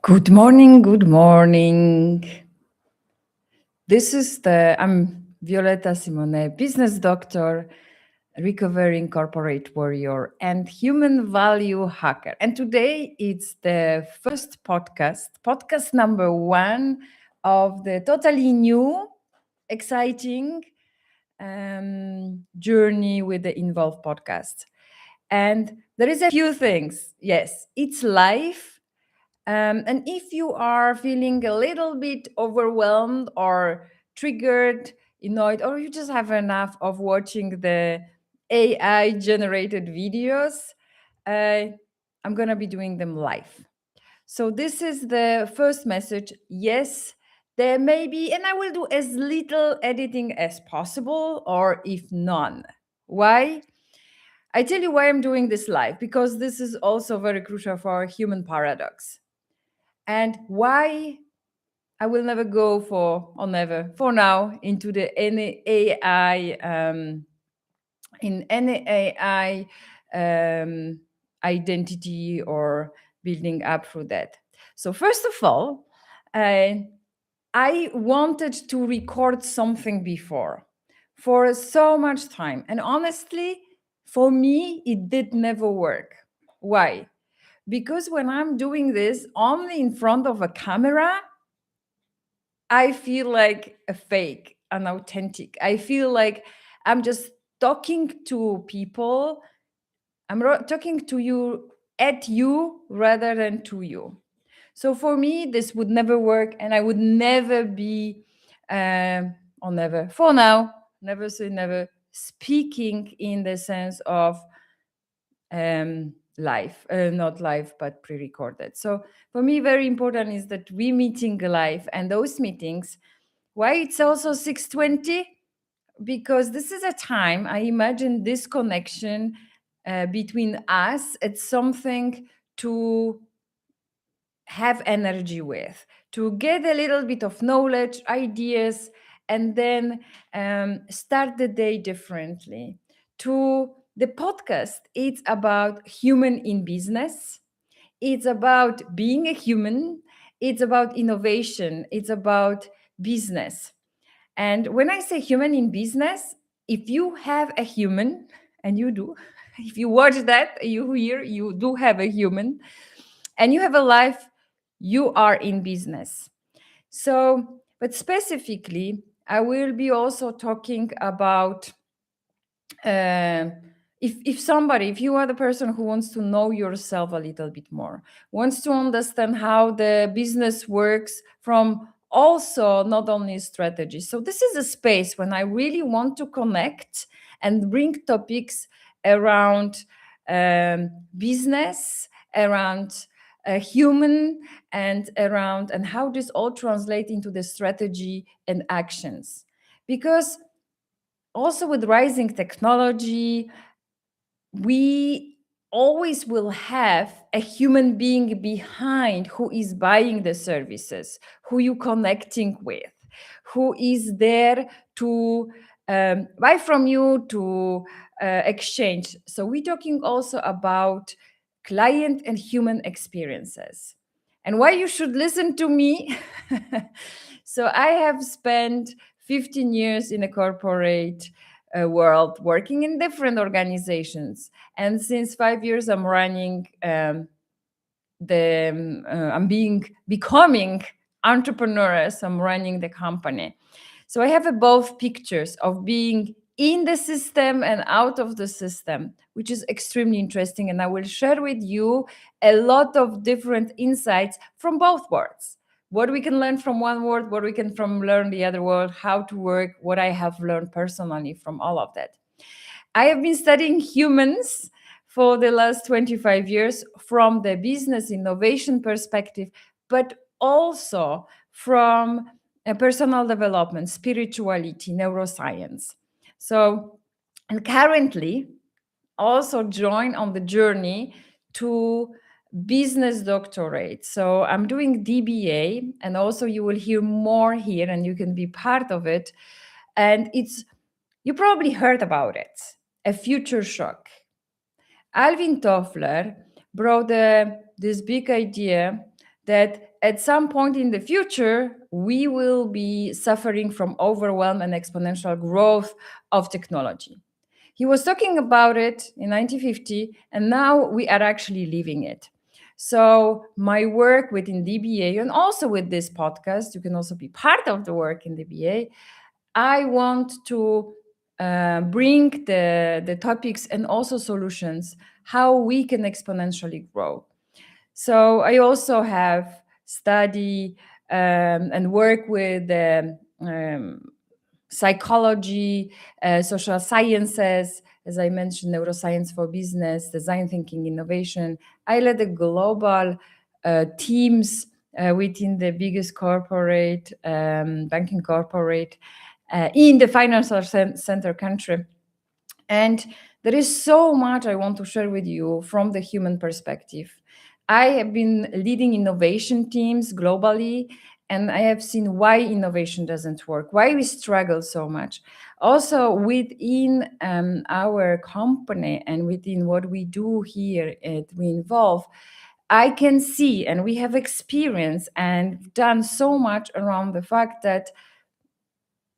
Good morning, good morning. I'm Violeta Simone, business doctor, recovering corporate warrior, and human value hacker. And today it's the first podcast number 1 of the totally new, exciting journey with the Involve podcast. And there is a few things. Yes, it's live. And if you are feeling a little bit overwhelmed or triggered, annoyed, or you just have enough of watching the AI generated videos, uh, I'm going to be doing them live. So, this is the first message. Yes, there may be, and I will do as little editing as possible, or if none. Why? I tell you why I'm doing this live, because this is also very crucial for our human paradox. And why I will never go for now into the any AI in any AI identity or building up through that. So first of all, I wanted to record something before for so much time, and honestly, for me, it did never work. Why? Because when I'm doing this only in front of a camera, I feel like a fake, unauthentic. I feel like I'm just talking to people. Talking to you at you rather than to you. So for me, this would never work, and I would never be, or never, for now, never say never, speaking in the sense of live, not live, but pre-recorded. So for me, very important is that we meeting live, and those meetings. Why it's also 6:20? Because this is a time I imagine this connection between us. It's something to have energy with, to get a little bit of knowledge, ideas, and then start the day differently. To the podcast, it's about human in business. It's about being a human. It's about innovation. It's about business. And when I say human in business, if you have a human, and you do, if you watch that, you hear, you do have a human, and you have a life, you are in business. So, but specifically, I will be also talking about uh, if you are the person who wants to know yourself a little bit more, wants to understand how the business works from also not only strategy. So this is a space when I really want to connect and bring topics around business, around human, and around and how this all translates into the strategy and actions. Because also with rising technology, we always will have a human being behind who is buying the services, who you connecting with, who is there to buy from you, to exchange. So we're talking also about client and human experiences. And why you should listen to me? So I have spent 15 years in a corporate world, working in different organizations. And since 5 years, I'm running becoming entrepreneurs. I'm running the company. So I have both pictures of being in the system and out of the system, which is extremely interesting. And I will share with you a lot of different insights from both worlds. What we can learn from one world, what we can learn the other world, how to work, what I have learned personally from all of that. I have been studying humans for the last 25 years from the business innovation perspective, but also from personal development, spirituality, neuroscience. So, and currently also join on the journey to business doctorate. So I'm doing DBA, and also you will hear more here and you can be part of it. And you probably heard about it, a future shock. Alvin Toffler brought this big idea that at some point in the future, we will be suffering from overwhelm and exponential growth of technology. He was talking about it in 1950, and now we are actually living it. So my work within DBA and also with this podcast, you can also be part of the work in DBA. I want to bring the topics and also solutions, how we can exponentially grow. So I also have study and work with psychology, social sciences, as I mentioned, neuroscience for business, design thinking, innovation. I led the global teams within the biggest corporate, banking corporate in the financial center country. And there is so much I want to share with you from the human perspective. I have been leading innovation teams globally, and I have seen why innovation doesn't work, why we struggle so much. Also, within our company and within what we do here at We Involve, I can see, and we have experienced and done so much around the fact that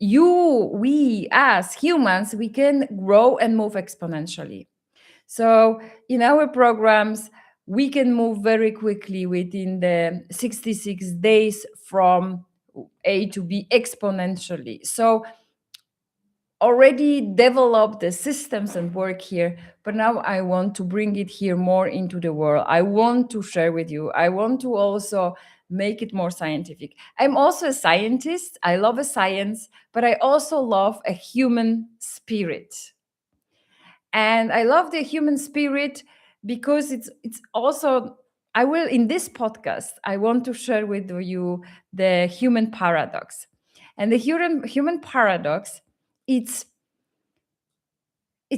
we as humans, we can grow and move exponentially. So in our programs, we can move very quickly within the 66 days from A to B exponentially. So already developed the systems and work here, but now I want to bring it here more into the world. I want to share with you. I want to also make it more scientific. I'm also a scientist. I love a science, but I also love a human spirit. And I love the human spirit because it's also, I will, in this podcast, I want to share with you the human paradox. And the human paradox, it's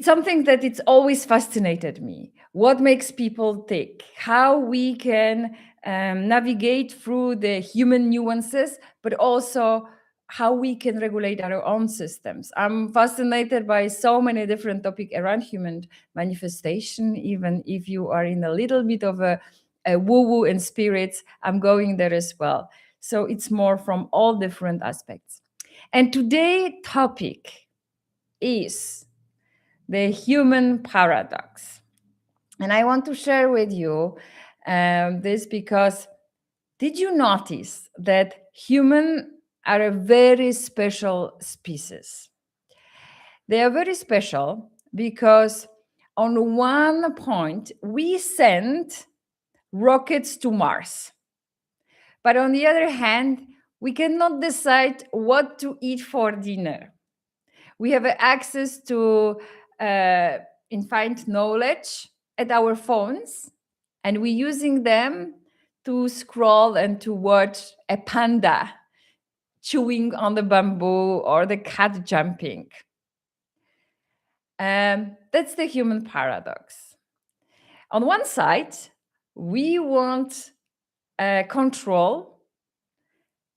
something that it's always fascinated me. What makes people tick? How we can navigate through the human nuances, but also how we can regulate our own systems. I'm fascinated by so many different topics around human manifestation. Even if you are in a little bit of a woo-woo and spirits, I'm going there as well. So it's more from all different aspects. And today's topic is the human paradox. And I want to share with you this because did you notice that humans are a very special species? They are very special because on one point, we send rockets to Mars. But on the other hand, we cannot decide what to eat for dinner. We have access to infinite knowledge at our phones, and we're using them to scroll and to watch a panda chewing on the bamboo or the cat jumping. That's the human paradox. On one side, we want control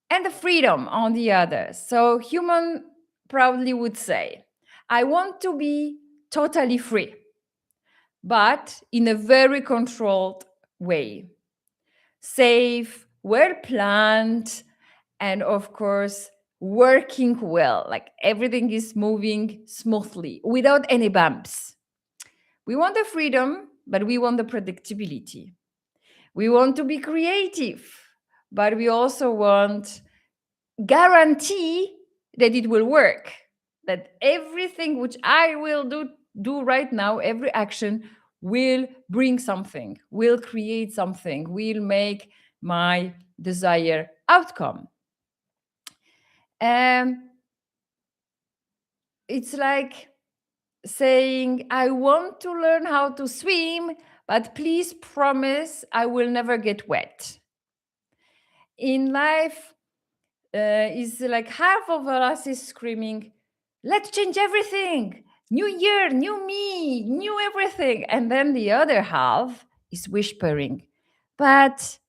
and the freedom on the other. So human proudly would say, I want to be totally free, but in a very controlled way. Safe, well planned, and of course, working well. Like everything is moving smoothly without any bumps. We want the freedom, but we want the predictability. We want to be creative, but we also want guarantee that it will work, that everything which I will do right now, every action will bring something, will create something, will make my desired outcome. It's like saying, I want to learn how to swim, but please promise I will never get wet. In life, is like half of us is screaming, let's change everything. New year, new me, new everything. And then the other half is whispering, but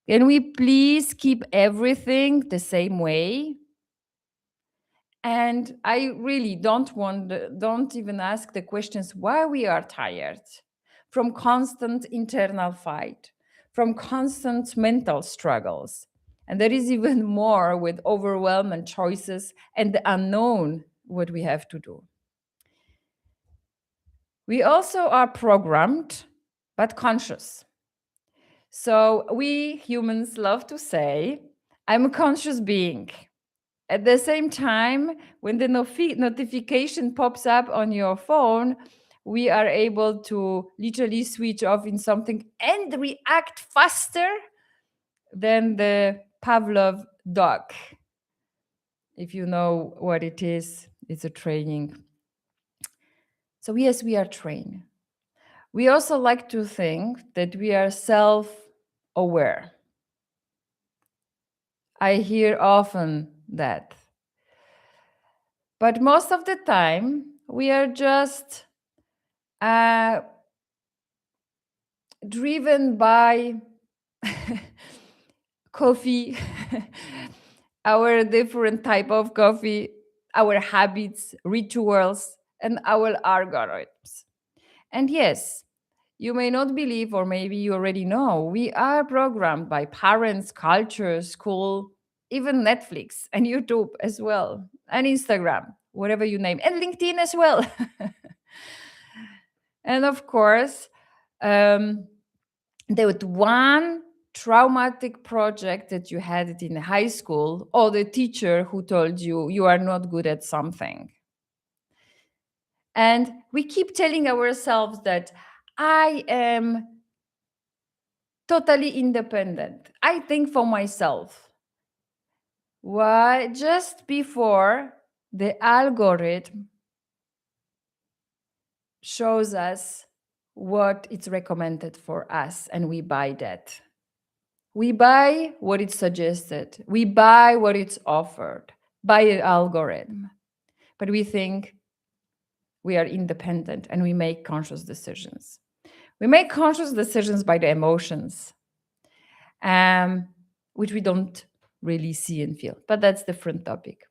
can we please keep everything the same way? And I really don't even ask the questions why we are tired from constant internal fight, from constant mental struggles. And there is even more with overwhelm and choices and the unknown what we have to do. We also are programmed but conscious. So we humans love to say, I'm a conscious being. At the same time, when the notification pops up on your phone, we are able to literally switch off in something and react faster than the Pavlov dog. If you know what it is, it's a training. So, yes, we are trained. We also like to think that we are self aware. I hear often that. But most of the time, we are just uh, driven by coffee, our different type of coffee, our habits, rituals, and our algorithms. And yes, you may not believe, or maybe you already know, we are programmed by parents, culture, school, even Netflix and YouTube as well, and Instagram, whatever you name, and LinkedIn as well. And of course, um, there was one traumatic project that you had it in high school, or the teacher who told you you are not good at something. And we keep telling ourselves that I am totally independent. I think for myself. Why? Just before the algorithm shows us what it's recommended for us, and we buy that. We buy what it's suggested. We buy what it's offered by an algorithm. But we think we are independent and we make conscious decisions. We make conscious decisions by the emotions, which we don't really see and feel. But that's a different topic.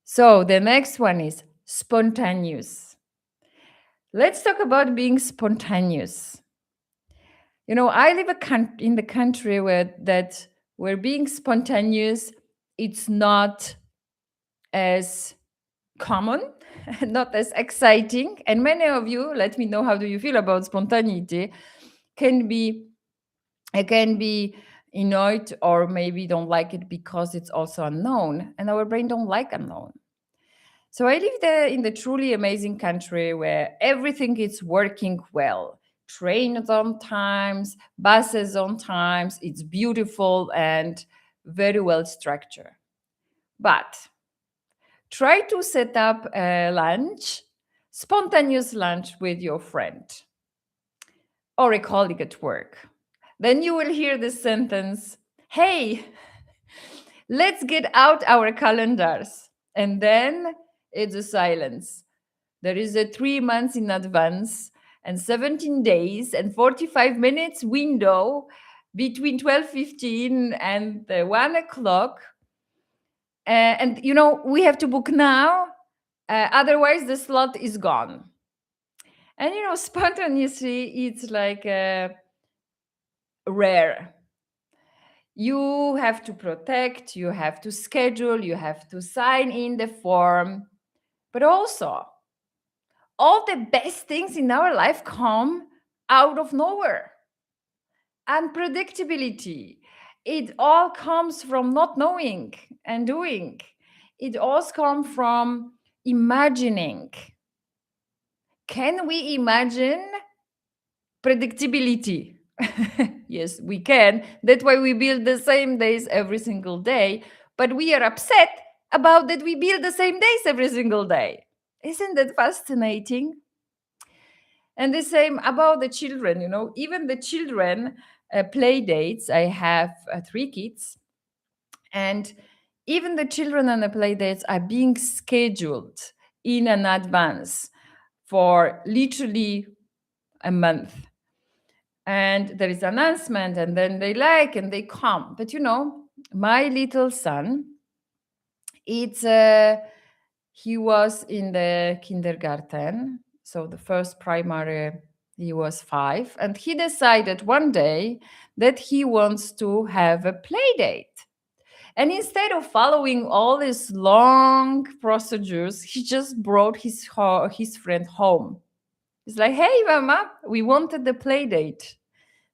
So the next one is spontaneous. Let's talk about being spontaneous. You know, I live in the country where being spontaneous, it's not as common, not as exciting. And many of you, let me know how do you feel about spontaneity, can be annoyed or maybe don't like it because it's also unknown, and our brain don't like unknown. So I live there in the truly amazing country where everything is working well. Trains on times, buses on times, it's beautiful and very well structured. But try to set up a lunch, spontaneous lunch with your friend or a colleague at work. Then you will hear this sentence, hey, let's get out our calendars. And then it's a silence. There is a 3 months in advance and 17 days and 45 minutes window between 12:15 and 1 o'clock. And, you know, we have to book now. Otherwise, the slot is gone. And, you know, spontaneously, it's like rare. You have to protect, you have to schedule, you have to sign in the form. But also, all the best things in our life come out of nowhere. Unpredictability. It all comes from not knowing and doing. It also comes from imagining. Can we imagine predictability? Yes, we can. That's why we build the same days every single day. But we are upset about that we build the same days every single day. Isn't that fascinating? And the same about the children, you know, even the children play dates. I have 3 kids, and even the children on the play dates are being scheduled in an advance for literally a month. And there is announcement, and then they like and they come. But you know, my little son, it's he was in the kindergarten, so the first primary He was 5, and he decided one day that he wants to have a play date. And instead of following all these long procedures, he just brought his friend home. He's like, "Hey, Mama, we wanted the play date.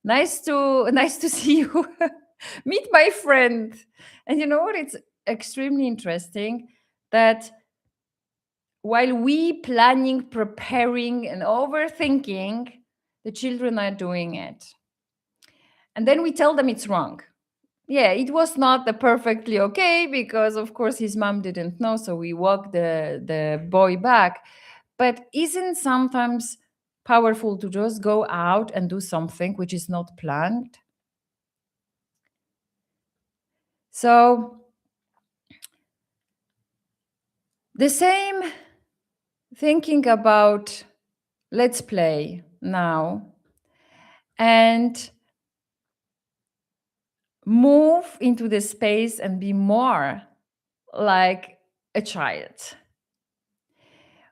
Nice to see you. Meet my friend." And you know what? It's extremely interesting that while we planning, preparing, and overthinking, the children are doing it. And then we tell them it's wrong. Yeah, it was not the perfectly okay because of course his mom didn't know, so we walked the boy back. But isn't sometimes powerful to just go out and do something which is not planned? So the same thinking about let's play now and move into the space and be more like a child.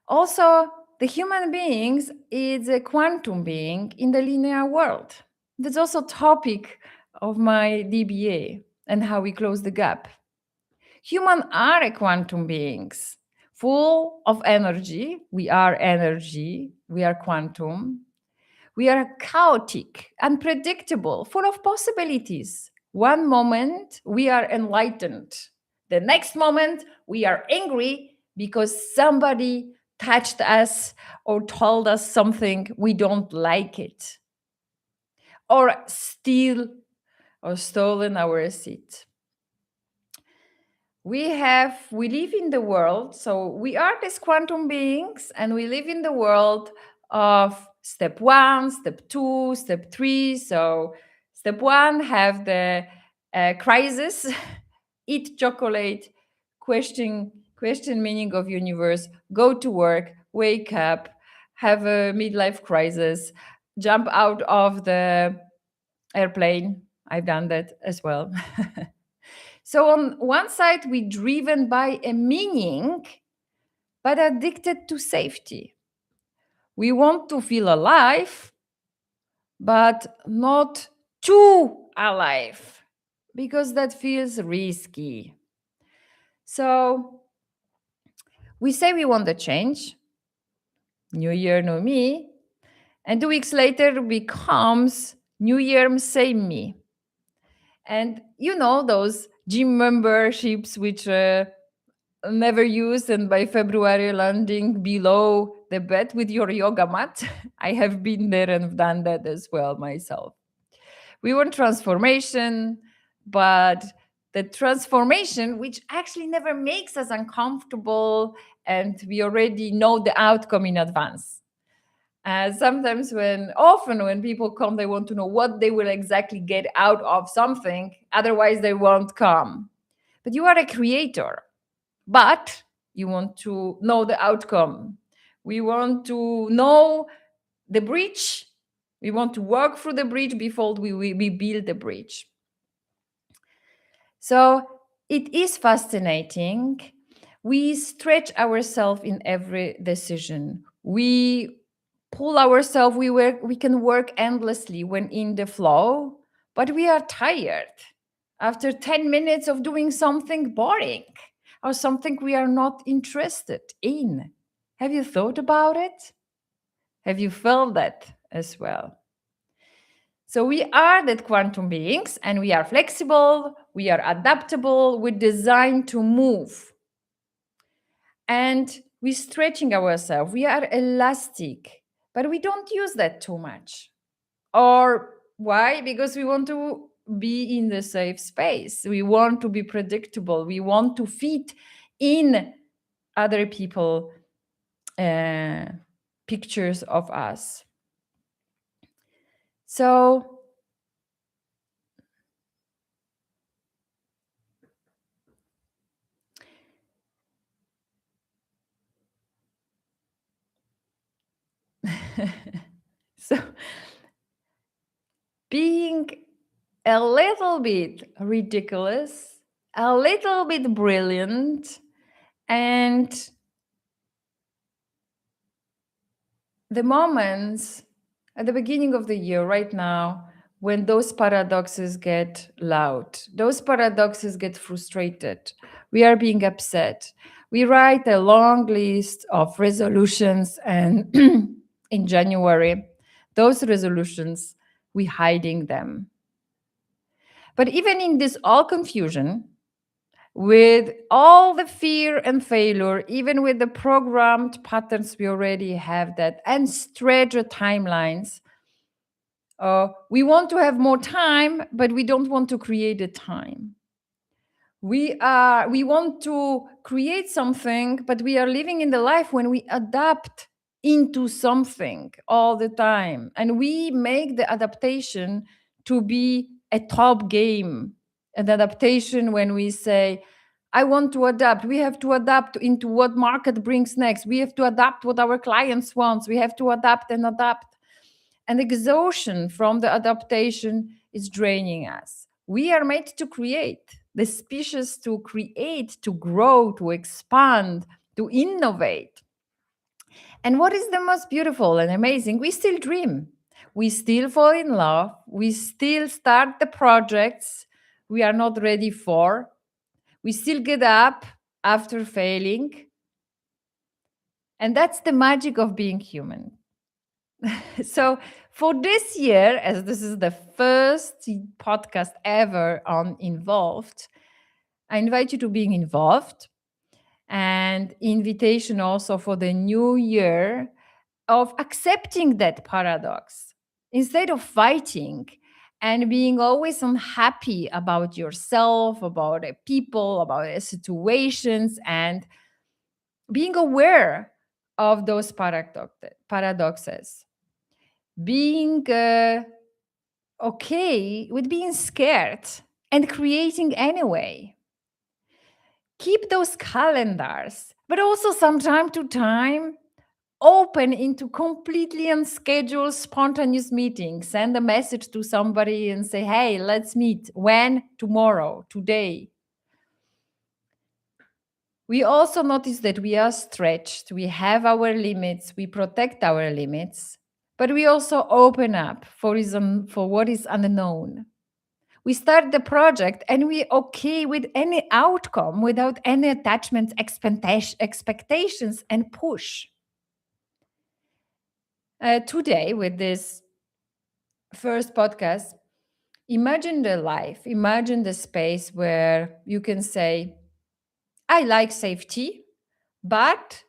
Also, the human beings is a quantum being in the linear world. That's also topic of my DBA and how we close the gap. Humans are a quantum beings, full of energy. We are energy. We are quantum. We are chaotic, unpredictable, full of possibilities. One moment we are enlightened. The next moment we are angry because somebody touched us or told us something we don't like it, or steal or stolen our seat. We live in the world, so we are these quantum beings and we live in the world of step 1, step 2, step 3. So step 1, have the crisis, eat chocolate, question meaning of universe, go to work, wake up, have a midlife crisis, jump out of the airplane. I've done that as well. So on one side, we're driven by a meaning, but addicted to safety. We want to feel alive, but not too alive, because that feels risky. So we say we want a change, new year, new me, and 2 weeks later becomes new year, same me. And you know those gym memberships which never used, and by February landing below the bed with your yoga mat. I have been there and done that as well myself. We want transformation, but the transformation, which actually never makes us uncomfortable, and we already know the outcome in advance. Often when people come, they want to know what they will exactly get out of something, otherwise, they won't come. But you are a creator, but you want to know the outcome. We want to know the bridge. We want to walk through the bridge before we build the bridge. So it is fascinating. We stretch ourselves in every decision. We pull ourselves, we can work endlessly when in the flow, but we are tired after 10 minutes of doing something boring or something we are not interested in. Have you thought about it? Have you felt that as well? So we are that quantum beings and we are flexible, we are adaptable, we're designed to move. And we're stretching ourselves, we are elastic, but we don't use that too much. Or why? Because we want to be in the safe space. We want to be predictable. We want to fit in other people pictures of us. So so being a little bit ridiculous, a little bit brilliant, and the moments At the beginning of the year, right now, when those paradoxes get loud, those paradoxes get frustrated, we are being upset. We write a long list of resolutions, and in January, those resolutions, we hiding them. But even in this all confusion, with all the fear and failure, even with the programmed patterns we already have that, and stretch timelines, we want to have more time, but we don't want to create a time. We want to create something, but we are living in the life when we adapt into something all the time, and we make the adaptation to be a top game. An adaptation when we say, I want to adapt. We have to adapt into what market brings next. We have to adapt what our clients want. We have to adapt and adapt. And exhaustion from the adaptation is draining us. We are made to create, the species to create, to grow, to expand, to innovate. And what is the most beautiful and amazing? We still dream. We still fall in love. We still start the projects we are not ready for. We still get up after failing. And that's the magic of being human. So, for this year, as this is the first podcast ever on Involved, I invite you to being involved, and invitation also for the new year of accepting that paradox instead of fighting and being always unhappy about yourself, about people, about situations, and being aware of those paradoxes, being okay with being scared and creating anyway. Keep those calendars, but also from time to time, open into completely unscheduled, spontaneous meetings. Send a message to somebody and say, hey, let's meet. When? Tomorrow, today. We also notice that we are stretched, we have our limits, we protect our limits, but we also open up for what is unknown. We start the project and we're okay with any outcome without any attachments, expectations, and push. Today, with this first podcast, imagine the life, imagine the space where you can say, I like safety, but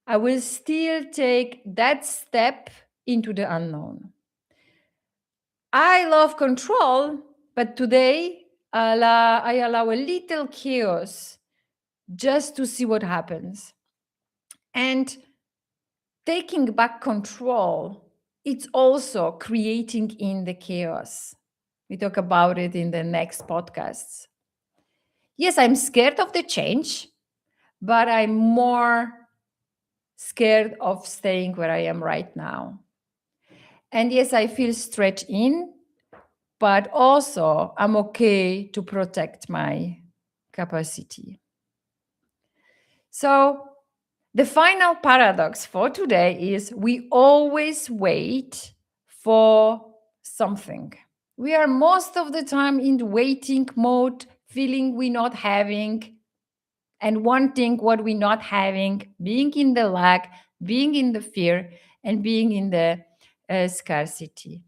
I will still take that step into the unknown. I love control, but today I allow a little chaos just to see what happens. And taking back control, it's also creating in the chaos. We talk about it in the next podcasts. Yes, I'm scared of the change, but I'm more scared of staying where I am right now. And yes, I feel stretched in, but also I'm okay to protect my capacity. So the final paradox for today is we always wait for something. We are most of the time in the waiting mode, feeling we're not having and wanting what we're not having, being in the lack, being in the fear, and being in the scarcity.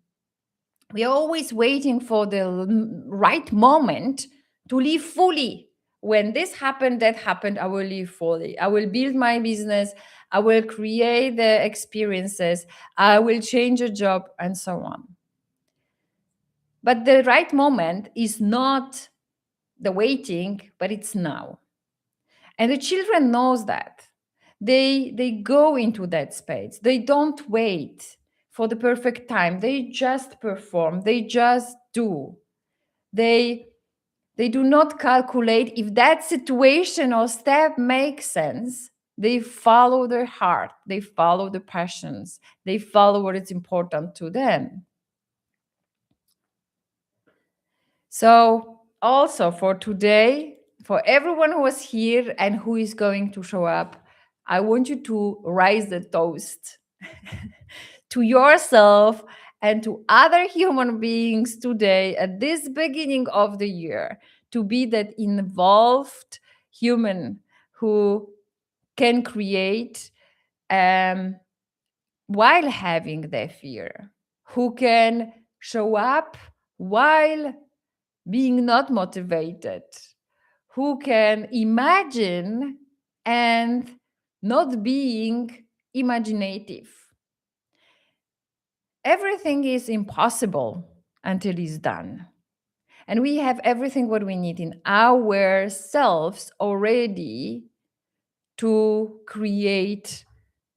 We are always waiting for the right moment to live fully. When this happened, that happened, I will live fully. I will build my business. I will create the experiences. I will change a job, and so on. But the right moment is not the waiting, but it's now. And the children knows that. They go into that space. They don't wait for the perfect time. They just perform. They just do. They do not calculate if that situation or step makes sense. They follow their heart. They follow the passions. They follow what is important to them. So also for today, for everyone who was here and who is going to show up, I want you to raise the toast to yourself and to other human beings today at this beginning of the year to be that involved human who can create while having their fear, who can show up while being not motivated, who can imagine and not being imaginative. Everything is impossible until it's done. And we have everything what we need in ourselves already to create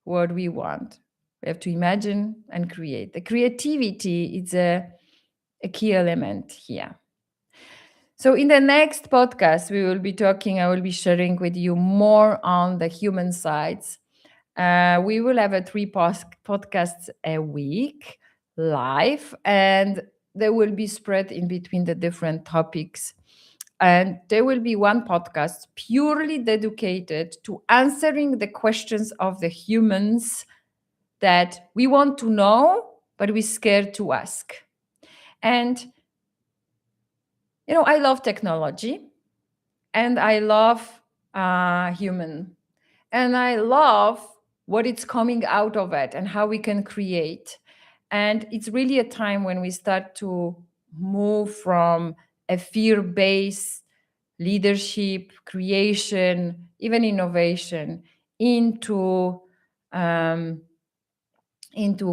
what we want. We have to imagine and create. The creativity is a key element here. So in the next podcast, we will be talking, I will be sharing with you more on the human sides. We will have three podcasts a week live, and they will be spread in between the different topics. And there will be one podcast purely dedicated to answering the questions of the humans that we want to know, but we're scared to ask. And, I love technology and I love human, and I love what it's coming out of it and how we can create. And it's really a time when we start to move from a fear-based leadership, creation, even innovation into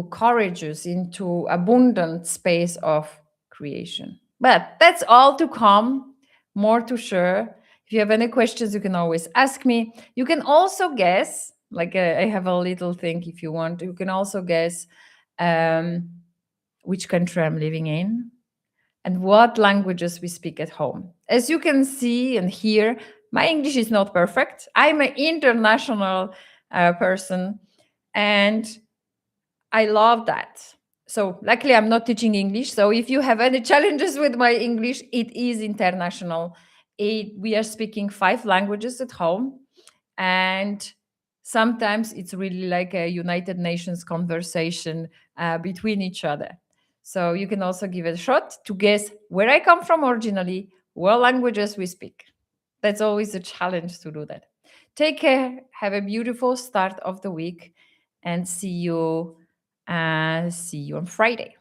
courageous, into abundant space of creation. But that's all to come, more to share. If you have any questions, you can always ask me. You can also guess, like I have a little thing if you want, you can also guess which country I'm living in and what languages we speak at home. As you can see and hear, my English is not perfect. I'm an international person, and I love that. So luckily, I'm not teaching English. So if you have any challenges with my English, it is international. We are speaking 5 languages at home. And sometimes it's really like a United Nations conversation between each other. So you can also give it a shot to guess where I come from originally, what languages we speak. That's always a challenge to do that. Take care. Have a beautiful start of the week, and see you on Friday.